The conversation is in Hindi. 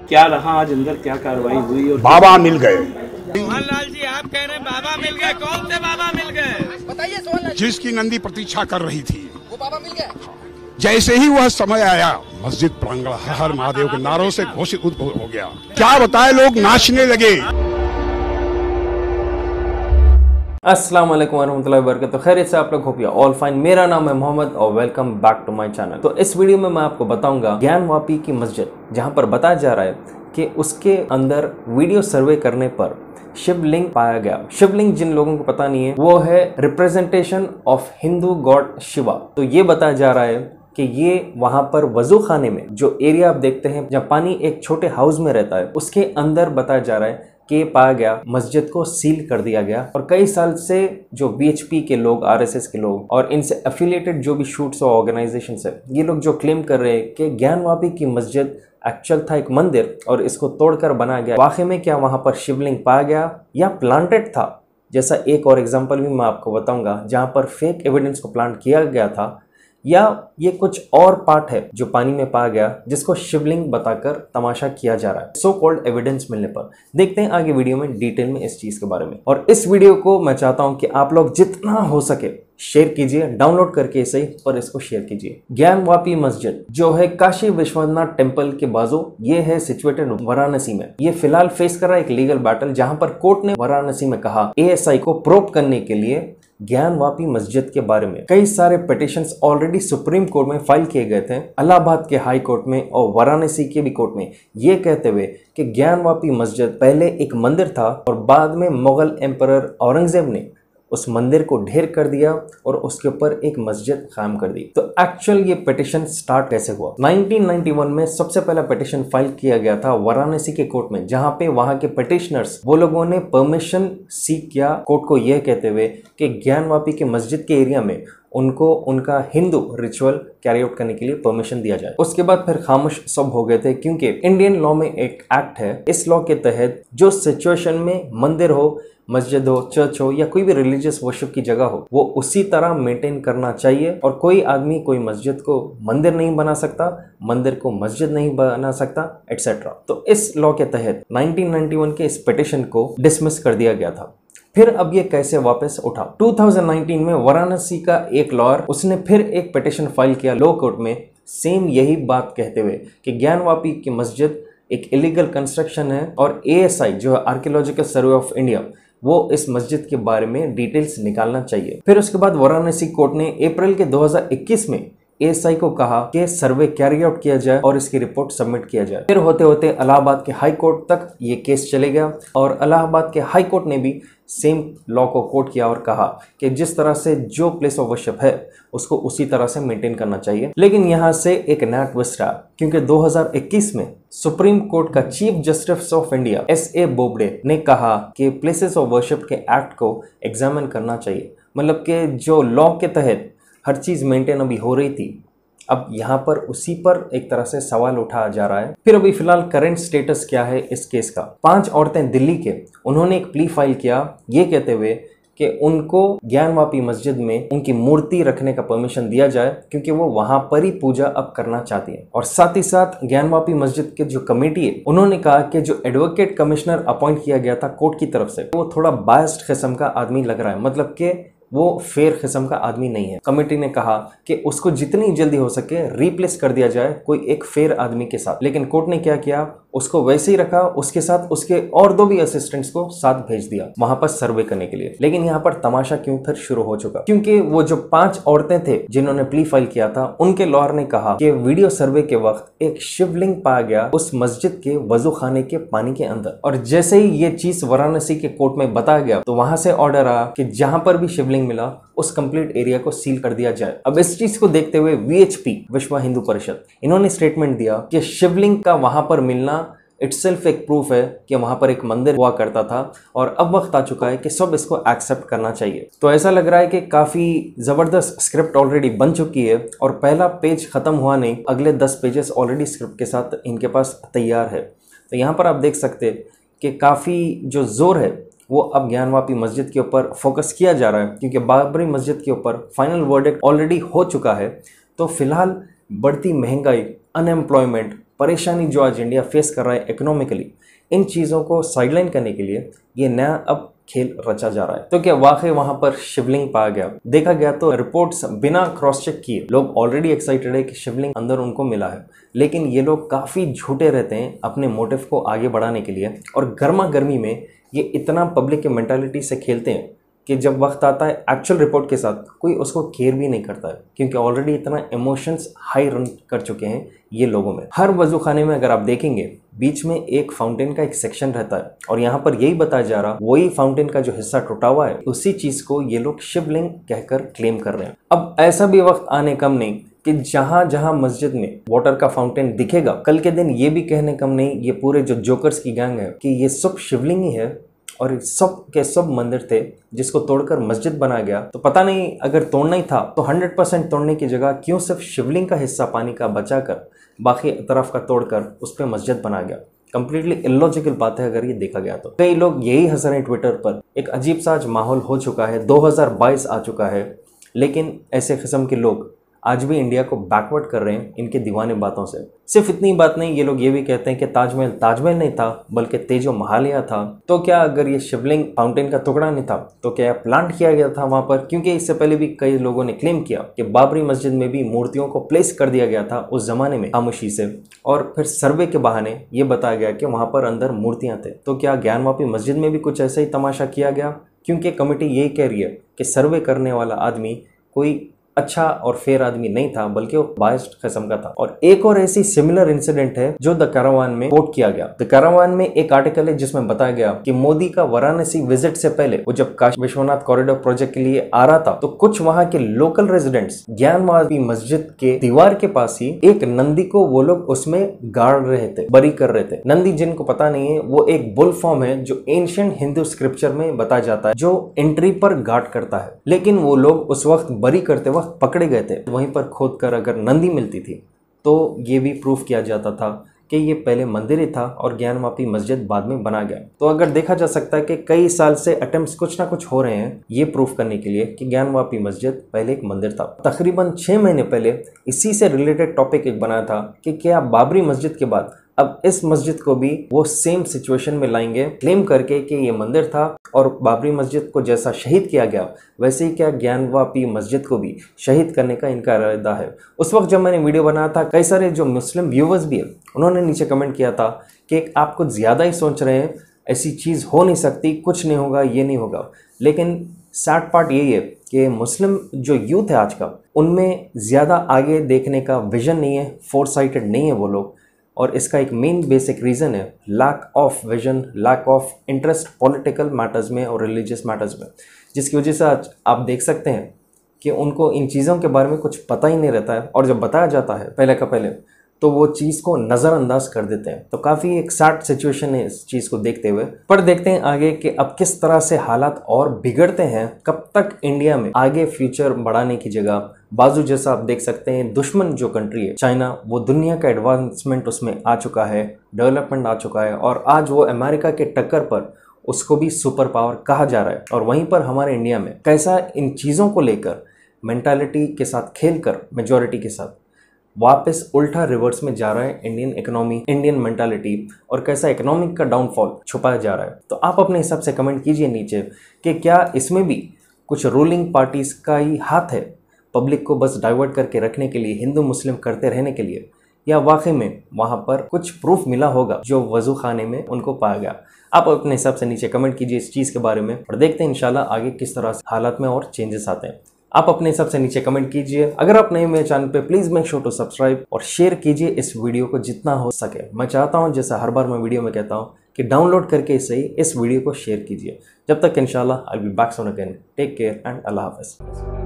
क्या रहा आज अंदर, क्या कार्रवाई हुई? और बाबा मिल गए। सोहनलाल जी आप कह रहे हैं बाबा मिल गए, कौन से बाबा मिल गए बताइए? सोहनलाल जिसकी नंदी प्रतीक्षा कर रही थी वो बाबा मिल गए। जैसे ही वह समय आया, मस्जिद प्रांगण हर हर महादेव के नारों से घोषित हो गया। क्या बताए, लोग नाचने लगे। अस्सलाम वालेकुम वरहमतुल्लाहि वबरकातुहू। खैरियत से आप लोग होपिए ऑल फाइन। मेरा नाम है मोहम्मद और welcome back to my channel. तो इस वीडियो में मैं आपको बताऊंगा ज्ञानवापी की मस्जिद, जहां पर बताया जा रहा है कि उसके अंदर वीडियो सर्वे करने पर शिवलिंग पाया गया। शिवलिंग जिन लोगों को पता नहीं है, वो है representation of Hindu God Shiva. तो ये बताया जा रहा है कि ये वहां पर वजू खाने में जो एरिया आप देखते हैं जहाँ पानी एक छोटे हाउस में रहता है, उसके अंदर बताया जा रहा है कि पाया गया मस्जिद को सील कर दिया गया। और कई साल से जो बीएचपी के लोग, आरएसएस के लोग और इनसे एफिलिएटेड जो भी शूट्स और ऑर्गेनाइजेशन है, ये लोग जो क्लेम कर रहे हैं कि ज्ञानवापी की मस्जिद एक्चुअल था एक मंदिर और इसको तोड़कर बनाया गया। वाकई में क्या वहां पर शिवलिंग पाया गया या प्लांटेड था? जैसा एक और एग्जाम्पल भी मैं आपको बताऊंगा जहां पर फेक एविडेंस को प्लांट किया गया था, या ये कुछ और पार्ट है जो पानी में पाया गया जिसको शिवलिंग बताकर तमाशा किया जा रहा है सो कॉल्ड एविडेंस मिलने पर। देखते हैं आगे वीडियो में डिटेल में इस चीज के बारे में। और इस वीडियो को मैं चाहता हूं कि आप लोग जितना हो सके शेयर कीजिए, डाउनलोड करके सही और इसको शेयर कीजिए। ज्ञानवापी मस्जिद जो है काशी विश्वनाथ टेम्पल के बाजू, ये है सिचुएटेड वाराणसी में। ये फिलहाल फेस कर रहा है एक लीगल बैटल, जहां पर कोर्ट ने वाराणसी में कहा एएसआई को प्रोब करने के लिए ज्ञानवापी मस्जिद के बारे में। कई सारे पिटिशंस ऑलरेडी सुप्रीम कोर्ट में फाइल किए गए थे, इलाहाबाद के हाई कोर्ट में और वाराणसी के भी कोर्ट में, ये कहते हुए कि ज्ञानवापी मस्जिद पहले एक मंदिर था और बाद में मुगल एम्परर औरंगजेब ने उस मंदिर को ढेर कर दिया और उसके ऊपर एक मस्जिद कायम कर दी। तो एक्चुअल ये पिटिशन स्टार्ट कैसे हुआ? 1991 में सबसे पहला पिटिशन फाइल किया गया था वाराणसी के कोर्ट में, जहां पे वहां के पिटिशनर्स वो लोगों ने परमिशन सीख किया कोर्ट को, यह कहते हुए कि ज्ञानवापी के मस्जिद के एरिया में उनको उनका हिंदू रिचुअल कैरी आउट करने के लिए परमिशन दिया जाए। उसके बाद फिर खामोश सब हो गए थे, क्योंकि इंडियन लॉ में एक एक्ट है, इस लॉ के तहत जो सिचुएशन में मंदिर हो, मस्जिद हो, चर्च हो या कोई भी रिलीजियस वर्शिप की जगह हो, वो उसी तरह मेंटेन करना चाहिए। और कोई आदमी कोई मस्जिद को मंदिर नहीं बना सकता, मंदिर को मस्जिद नहीं बना सकता, एटसेट्रा। तो इस लॉ के तहत 1991 के इस पिटिशन को डिसमिस कर दिया गया था। फिर अब ये कैसे वापस उठा? 2019 में वाराणसी का एक लॉयर, उसने फिर एक पिटिशन फाइल किया लो कोर्ट में, सेम यही बात कहते हुए कि ज्ञानवापी की मस्जिद एक इलीगल कंस्ट्रक्शन है और एएसआई जो है आर्कियोलॉजिकल सर्वे ऑफ इंडिया, वो इस मस्जिद के बारे में डिटेल्स निकालना चाहिए। फिर उसके बाद वाराणसी कोर्ट ने अप्रैल के 2021 में एएसआई को कहा कि सर्वे कैरी आउट किया जाए और इसकी रिपोर्ट सबमिट किया जाए। फिर होते होते इलाहाबाद के हाई कोर्ट तक ये केस चले गया और इलाहाबाद के हाई कोर्ट ने भी सेम लॉ को कोट किया और कहा कि जिस तरह से जो प्लेस ऑफ वर्शिप है उसको उसी तरह से मेंटेन करना चाहिए। लेकिन यहाँ से एक नया ट्विस्ट आया, क्योंकि 2021 में सुप्रीम कोर्ट का Chief Justice of India SA Bobde ने कहा कि प्लेसेस ऑफ वर्शिप के एक्ट को एग्जामिन करना चाहिए। मतलब कि जो लॉ के तहत हर चीज मेंटेन अभी हो रही थी, अब यहाँ पर उसी पर एक तरह से सवाल उठाया जा रहा है। फिर अभी फिलहाल करंट स्टेटस क्या है इस केस का? 5 औरतें दिल्ली के, उन्होंने एक प्ली फाइल किया ये कहते हुए कि उनको ज्ञानवापी मस्जिद में उनकी मूर्ति रखने का परमिशन दिया जाए, क्योंकि वो वहां पर ही पूजा अब करना चाहती है। और साथ ही साथ ज्ञानवापी मस्जिद के जो कमेटी है, उन्होंने कहा कि जो एडवोकेट कमिश्नर अपॉइंट किया गया था कोर्ट की तरफ से, वो थोड़ा बायस्ड किस्म का आदमी लग रहा है, मतलब कि वो फेयर किस्म का आदमी नहीं है। कमेटी ने कहा कि उसको जितनी जल्दी हो सके रिप्लेस कर दिया जाए कोई एक फेयर आदमी के साथ। लेकिन कोर्ट ने क्या किया, उसको वैसे ही रखा, उसके साथ उसके और 2 भी असिस्टेंट्स को साथ भेज दिया वहां पर सर्वे करने के लिए। लेकिन यहाँ पर तमाशा क्यों फिर शुरू हो चुका, क्योंकि वो जो 5 औरतें थे जिन्होंने प्ली फाइल किया था, उनके लॉयर ने कहा कि वीडियो सर्वे के वक्त एक शिवलिंग पाया गया उस मस्जिद के वजू खाने के पानी के अंदर। और जैसे ही ये चीज वाराणसी के कोर्ट में बताया गया, तो वहां से ऑर्डर आया कि जहां पर भी शिवलिंग मिला उस कंप्लीट एरिया को सील कर दिया जाए। अब इस चीज को देखते हुए वीएचपी, विश्व हिंदू परिषद, इन्होंने स्टेटमेंट दिया कि शिवलिंग का वहां पर मिलना इटसेल्फ एक प्रूफ है कि वहां पर एक मंदिर हुआ करता था और अब वक्त आ चुका है कि सब इसको एक्सेप्ट करना चाहिए। तो ऐसा लग रहा है कि काफी जबरदस्त स्क्रिप्ट ऑलरेडी बन चुकी है और पहला पेज खत्म हुआ नहीं, अगले 10 पेजेस ऑलरेडी स्क्रिप्ट के साथ इनके पास तैयार है। तो यहाँ पर आप देख सकते हैं कि काफी जो जोर है वो अब ज्ञानवापी मस्जिद के ऊपर फोकस किया जा रहा है, क्योंकि बाबरी मस्जिद के ऊपर फाइनल वर्डिक्ट ऑलरेडी हो चुका है। तो फिलहाल बढ़ती महंगाई, अनएम्प्लॉयमेंट परेशानी जो आज इंडिया फेस कर रहा है इकोनॉमिकली, इन चीज़ों को साइडलाइन करने के लिए ये नया अब खेल रचा जा रहा है। तो क्या वाकई वहां पर शिवलिंग पाया गया? देखा गया तो रिपोर्ट्स बिना क्रॉस चेक किए लोग ऑलरेडी एक्साइटेड है कि शिवलिंग अंदर उनको मिला है, लेकिन ये लोग काफ़ी झूठे रहते हैं अपने मोटिव को आगे बढ़ाने के लिए, और गर्मा गर्मी में ये इतना पब्लिक के मेंटालिटी से खेलते हैं कि जब वक्त आता है एक्चुअल रिपोर्ट के साथ कोई उसको केयर भी नहीं करता है, क्योंकि ऑलरेडी इतना इमोशंस हाई रन कर चुके हैं ये लोगों में। हर वजू खाने में अगर आप देखेंगे बीच में एक फाउंटेन का एक सेक्शन रहता है, और यहाँ पर यही बताया जा रहा वही फाउंटेन का जो हिस्सा टूटा हुआ है उसी चीज को ये लोग शिवलिंग कहकर क्लेम कर रहे हैं। अब ऐसा भी वक्त आने कम नहीं कि जहां जहां मस्जिद में वाटर का फाउंटेन दिखेगा, कल के दिन ये भी कहने कम नहीं ये पूरे जो जोकर्स की गैंग है कि ये सब शिवलिंग ही है और सब के सब मंदिर थे जिसको तोड़कर मस्जिद बनाया गया। तो पता नहीं अगर तोड़ना ही था तो 100% तोड़ने की जगह क्यों सिर्फ शिवलिंग का हिस्सा पानी का बचाकर बाकी तरफ का तोड़कर उस पर मस्जिद बनाया गया। कंप्लीटली इलॉजिकल बात है अगर ये देखा गया तो। कई लोग यही हंस रहे हैं ट्विटर पर। एक अजीब सा आज माहौल हो चुका है, 2022 आ चुका है, लेकिन ऐसे किस्म के लोग आज भी इंडिया को बैकवर्ड कर रहे हैं इनके दीवाने बातों से। सिर्फ इतनी बात नहीं, ये लोग ये भी कहते हैं कि ताजमहल नहीं था बल्कि तेजो महालिया था। तो क्या अगर ये शिवलिंग फाउंटेन का टुकड़ा नहीं था तो क्या प्लांट किया गया था वहां पर? क्योंकि इससे पहले भी कई लोगों ने क्लेम किया कि बाबरी मस्जिद में भी मूर्तियों को प्लेस कर दिया गया था उस जमाने में खामोशी से, और फिर सर्वे के बहाने ये बताया गया कि वहां पर अंदर मूर्तियां थे। तो क्या ज्ञानवापी मस्जिद में भी कुछ ऐसा ही तमाशा किया गया? क्योंकि कमेटी यही कह रही है कि सर्वे करने वाला आदमी कोई अच्छा और फेयर आदमी नहीं था बल्कि वो बायस्ड किस्म का था। और एक और ऐसी सिमिलर इंसिडेंट है जो द कैरावान में कोट किया गया। द कैरावान में एक आर्टिकल है जिसमें बताया गया कि मोदी का वाराणसी विजिट से पहले वो जब काशी विश्वनाथ कॉरिडोर प्रोजेक्ट के लिए आ रहा था तो कुछ वहां के लोकल रेजिडेंट्स ज्ञानवापी मस्जिद के दीवार के पास ही एक नंदी को वो लोग उसमें गाड़ रहे थे, बरी कर रहे थे। नंदी जिनको पता नहीं है वो एक बुल फॉर्म है जो एंशिएंट हिंदू स्क्रिप्चर में बताया जाता है जो एंट्री पर गार्ड करता है, लेकिन वो लोग उस वक्त बरी करते वक्त पकड़े गए थे। वहीं पर खोद कर अगर नंदी मिलती थी तो ये भी प्रूफ किया जाता था कि ये पहले मंदिर ही था और ज्ञानवापी मस्जिद बाद में बना गया। तो अगर देखा जा सकता है कि कई साल से अटेम्प्ट्स कुछ ना कुछ हो रहे हैं ये प्रूफ करने के लिए कि ज्ञानवापी मस्जिद पहले एक मंदिर था। तकरीबन 6 महीने पहले इसी से रिलेटेड टॉपिक एक बना था कि क्या बाबरी मस्जिद के बाद अब इस मस्जिद को भी वो सेम सिचुएशन में लाएंगे, क्लेम करके कि ये मंदिर था और बाबरी मस्जिद को जैसा शहीद किया गया वैसे ही क्या ज्ञानवापी मस्जिद को भी शहीद करने का इनका इरादा है। उस वक्त जब मैंने वीडियो बनाया था कई सारे जो मुस्लिम व्यूवर्स भी है उन्होंने नीचे कमेंट किया था कि आप कुछ ज़्यादा ही सोच रहे हैं, ऐसी चीज़ हो नहीं सकती, कुछ नहीं होगा, ये नहीं होगा। लेकिन सैड पार्ट यही है कि मुस्लिम जो यूथ है आज का उनमें ज़्यादा आगे देखने का विजन नहीं है, फोरसाइटेड नहीं है वो लोग, और इसका एक मेन बेसिक रीज़न है lack of vision, lack of interest political matters में और रिलीजियस मैटर्स में, जिसकी वजह से आज आप देख सकते हैं कि उनको इन चीज़ों के बारे में कुछ पता ही नहीं रहता है, और जब बताया जाता है पहले का पहले तो वो चीज़ को नज़रअंदाज कर देते हैं। तो काफ़ी एक सैड सिचुएशन है इस चीज़ को देखते हुए। पर देखते हैं आगे कि अब किस तरह से हालात और बिगड़ते हैं, कब तक इंडिया में आगे फ्यूचर बढ़ाने की जगह बाजू जैसा आप देख सकते हैं दुश्मन जो कंट्री है चाइना, वो दुनिया का एडवांसमेंट उसमें आ चुका है, डेवलपमेंट आ चुका है, और आज वो अमेरिका के टक्कर पर उसको भी सुपर पावर कहा जा रहा है। और वहीं पर हमारे इंडिया में कैसा इन चीज़ों को लेकर मेंटालिटी के साथ खेलकर मेजॉरिटी के साथ वापस उल्टा रिवर्स में जा रहा है इंडियन इकोनॉमी, इंडियन मेंटालिटी, और कैसा इकोनॉमिक का डाउनफॉल छुपाया जा रहा है। तो आप अपने हिसाब से कमेंट कीजिए नीचे कि क्या इसमें भी कुछ रूलिंग पार्टीज का ही हाथ है, पब्लिक को बस डाइवर्ट करके रखने के लिए, हिंदू मुस्लिम करते रहने के लिए, या वाकई में वहाँ पर कुछ प्रूफ मिला होगा जो वजू खाने में उनको पाया गया। आप अपने हिसाब से नीचे कमेंट कीजिए इस चीज़ के बारे में, और देखते हैं इंशाल्लाह आगे किस तरह से हालात में और चेंजेस आते हैं। आप अपने हिसाब से नीचे कमेंट कीजिए। अगर आप नए मेरे चैनल पे please make sure to subscribe और शेयर कीजिए इस वीडियो को जितना हो सके। मैं चाहता हूँ जैसा हर बार मैं वीडियो में कहता हूँ कि डाउनलोड करके इस वीडियो को शेयर कीजिए। जब तक इंशाल्लाह I will be back soon again. Take care and अल्लाह हाफ़िज़।